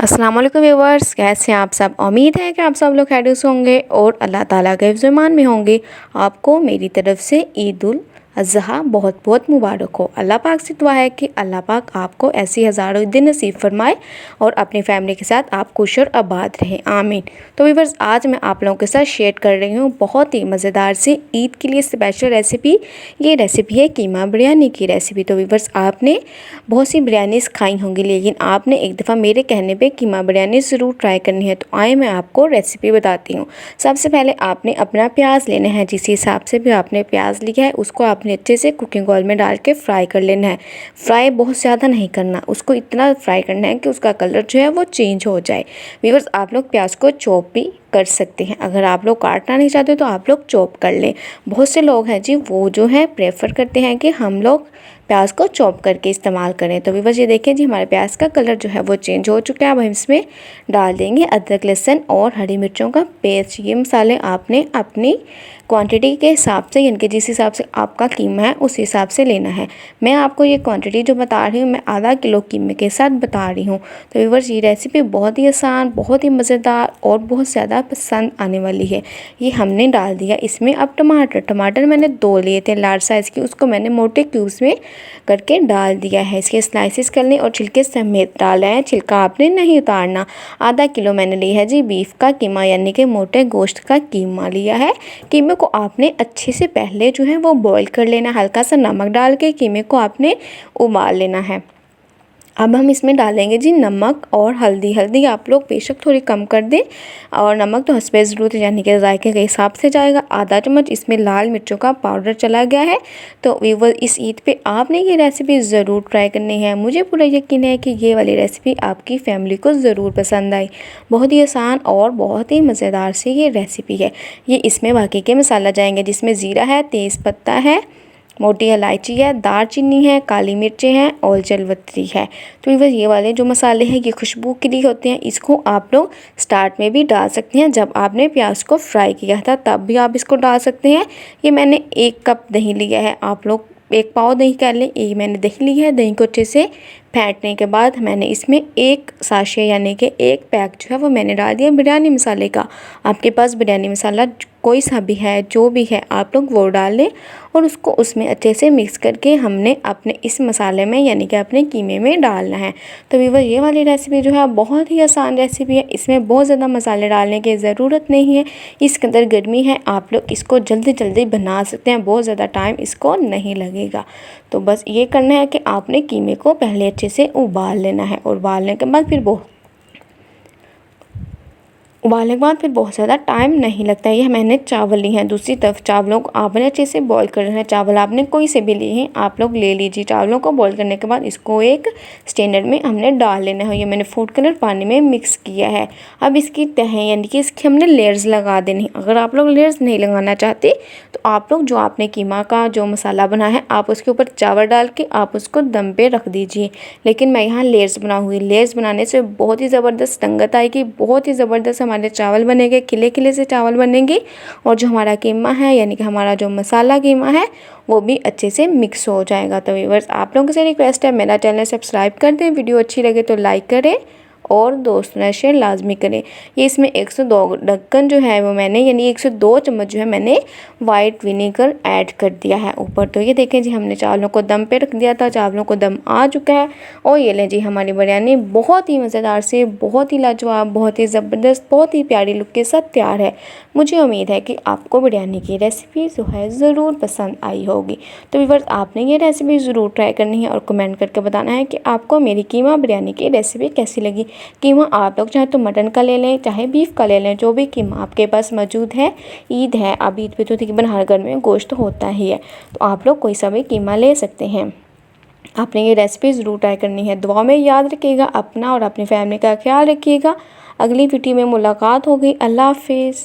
अस्सलाम वालेकुम व्यूअर्स, कैसे हैं आप सब। उम्मीद है कि आप सब लोग खैरियत से होंगे और अल्लाह ताला के हिफ्ज़-ए-मान में होंगे। आपको मेरी तरफ से ईद उल अज़हा बहुत बहुत मुबारक हो। अल्लाह पाक से दुआ है कि अल्लाह पाक आपको ऐसी हज़ारों दिन नसीब फरमाए और अपनी फैमिली के साथ आप खुश और आबाद रहें, आमीन। तो व्यूअर्स, आज मैं आप लोगों के साथ शेयर कर रही हूँ बहुत ही मज़ेदार सी ईद के लिए स्पेशल रेसिपी। ये रेसिपी है कीमा बिरयानी की रेसिपी। तो व्यूअर्स, आपने बहुत सी बिरयानीज़ खाई होंगी, लेकिन आपने एक दफ़ा मेरे कहने पे कीमा बिरयानी ज़रूर ट्राई करनी है। तो आए मैं आपको रेसिपी बताती हूँ। सबसे पहले आपने अपना प्याज लेना है। जिस हिसाब से भी आपने प्याज लिया है उसको आपने अच्छे से कुकिंग ऑयल में डाल के फ्राई कर लेना है। फ्राई बहुत ज़्यादा नहीं करना, उसको इतना फ्राई करना है कि उसका कलर जो है वो चेंज हो जाए। व्यूअर्स, आप लोग प्याज को चॉप भी कर सकते हैं। अगर आप लोग काटना नहीं चाहते तो आप लोग चॉप कर लें। बहुत से लोग हैं जी, वो जो है प्रेफर करते हैं कि हम लोग प्याज को चॉप करके इस्तेमाल करें। तो व्यूअर्स, ये देखें जी, हमारे प्याज का कलर जो है वो चेंज हो चुका है। अब हम इसमें डाल देंगे अदरक, लहसुन और हरी मिर्चों का पेस्ट। ये मसाले आपने अपनी क्वांटिटी के हिसाब से, यानी कि जिस हिसाब से आपका कीमा है उस हिसाब से लेना है। मैं आपको ये क्वांटिटी जो बता रही हूँ, मैं आधा किलो कीमे के साथ बता रही हूँ। तो व्यूअर्स, ये रेसिपी बहुत ही आसान, बहुत ही मज़ेदार और बहुत ज़्यादा पसंद आने वाली है। ये हमने डाल दिया इसमें अब टमाटर मैंने 2 लिए थे लार्ज साइज़ के, उसको मैंने मोटे क्यूब्स में करके डाल दिया है। इसके स्लाइसेस करने और छिलके समेत डाला है, छिलका आपने नहीं उतारना। आधा किलो मैंने लिया है जी बीफ का कीमा, यानी कि मोटे गोश्त का कीमा लिया है। कीमे को आपने अच्छे से पहले जो है वो बॉईल कर लेना, हल्का सा नमक डाल के कीमे को आपने उबाल लेना है। अब हम इसमें डालेंगे जी नमक और हल्दी। हल्दी आप लोग बेशक थोड़ी कम कर दें और नमक तो हस्बे ज़रूरत है, यानी कि जायके के हिसाब से जाएगा। आधा चम्मच इसमें लाल मिर्चों का पाउडर चला गया है। तो व्यूअर्स, इस ईद पे आपने ये रेसिपी ज़रूर ट्राई करनी है। मुझे पूरा यकीन है कि ये वाली रेसिपी आपकी फैमिली को ज़रूर पसंद आई। बहुत ही आसान और बहुत ही मज़ेदार सी ये रेसिपी है। ये इसमें बाकी के मसाला जाएंगे, जिसमें ज़ीरा है, तेज़पत्ता है, मोटी इलायची है, दालचीनी है, काली मिर्चें हैं और जलवत्री है। तो ये वाले जो मसाले हैं ये खुशबू के लिए होते हैं। इसको आप लोग स्टार्ट में भी डाल सकते हैं, जब आपने प्याज को फ्राई किया था तब भी आप इसको डाल सकते हैं। ये मैंने 1 कप दही लिया है, आप लोग 1 पाव दही कर लें। ये मैंने दही ली है। दही को अच्छे से फेंटने के बाद मैंने इसमें 1 साशे यानी कि 1 पैक जो है वो मैंने डाल दिया बिरयानी मसाले का। आपके पास बिरयानी मसाला कोई सा भी है, जो भी है, आप लोग वो डाल लें और उसको उसमें अच्छे से मिक्स करके हमने अपने इस मसाले में, यानी कि अपने कीमे में डालना है। तो व्यूअर्स, ये वाली रेसिपी जो है बहुत ही आसान रेसिपी है। इसमें बहुत ज़्यादा मसाले डालने की ज़रूरत नहीं है। इसके अंदर गर्मी है, आप लोग इसको जल्दी जल्दी बना सकते हैं, बहुत ज़्यादा टाइम इसको नहीं लगेगा। तो बस ये करना है कि आपने कीमे को पहले अच्छे से उबाल लेना है और उबालने के बाद फिर बहुत ज़्यादा टाइम नहीं लगता है। ये मैंने चावल लिए हैं। दूसरी तरफ चावलों को आपने अच्छे से बॉईल करना है। चावल आपने कोई से भी लिए हैं, आप लोग ले लीजिए। चावलों को बॉईल करने के बाद इसको एक स्टैंडर्ड में हमने डाल लेना है। ये मैंने फूड कलर पानी में मिक्स किया है। अब इसकी तहें, यानी कि इसकी हमने लेयर्स लगा देनी। अगर आप लोग लेयर्स नहीं लगाना चाहते तो आप लोग जो आपने कीमा का जो मसाला बना है, आप उसके ऊपर चावल डाल के आप उसको दम पे रख दीजिए। लेकिन मैं यहाँ लेयर्स बनाऊँगी। लेयर्स बनाने से बहुत ही ज़बरदस्त रंगत आएगी, बहुत ही ज़बरदस्त हमारे चावल बनेंगे, खिले खिले से चावल बनेंगे और जो हमारा कीमा है, यानी कि हमारा जो मसाला कीमा है, वो भी अच्छे से मिक्स हो जाएगा। तो व्यूअर्स, आप लोगों से रिक्वेस्ट है, मेरा चैनल सब्सक्राइब कर दें, वीडियो अच्छी लगे तो लाइक करें और दोस्तों ने शेयर लाजमी करें। ये इसमें 102 ढक्कन जो है वो मैंने, यानी 102 चम्मच जो है मैंने वाइट विनेगर ऐड कर दिया है ऊपर। तो ये देखें जी, हमने चावलों को दम पे रख दिया था, चावलों को दम आ चुका है और ये लें जी हमारी बिरयानी बहुत ही मज़ेदार से, बहुत ही लाजवाब, बहुत ही ज़बरदस्त, बहुत ही प्यारी लुक के साथ तैयार है। मुझे उम्मीद है कि आपको बिरयानी की रेसिपी जो है ज़रूर पसंद आई होगी। तो व्यूअर्स, आपने ये रेसिपी ज़रूर ट्राई करनी है और कमेंट करके बताना है कि आपको मेरी कीमा बिरयानी की रेसिपी कैसी लगी। कीमा आप लोग चाहे तो मटन का ले लें, चाहे बीफ का ले लें, जो भी कीमा आपके पास मौजूद है। ईद है, अब ईद पे तो तकरीबन हर घर में गोश्त होता ही है, तो आप लोग कोई सा भी कीमा ले सकते हैं। आपने ये रेसिपी ज़रूर ट्राई करनी है। दुआ में याद रखिएगा, अपना और अपनी फैमिली का ख्याल रखिएगा। अगली वीडियो में मुलाकात होगी। अल्लाह हाफिज़।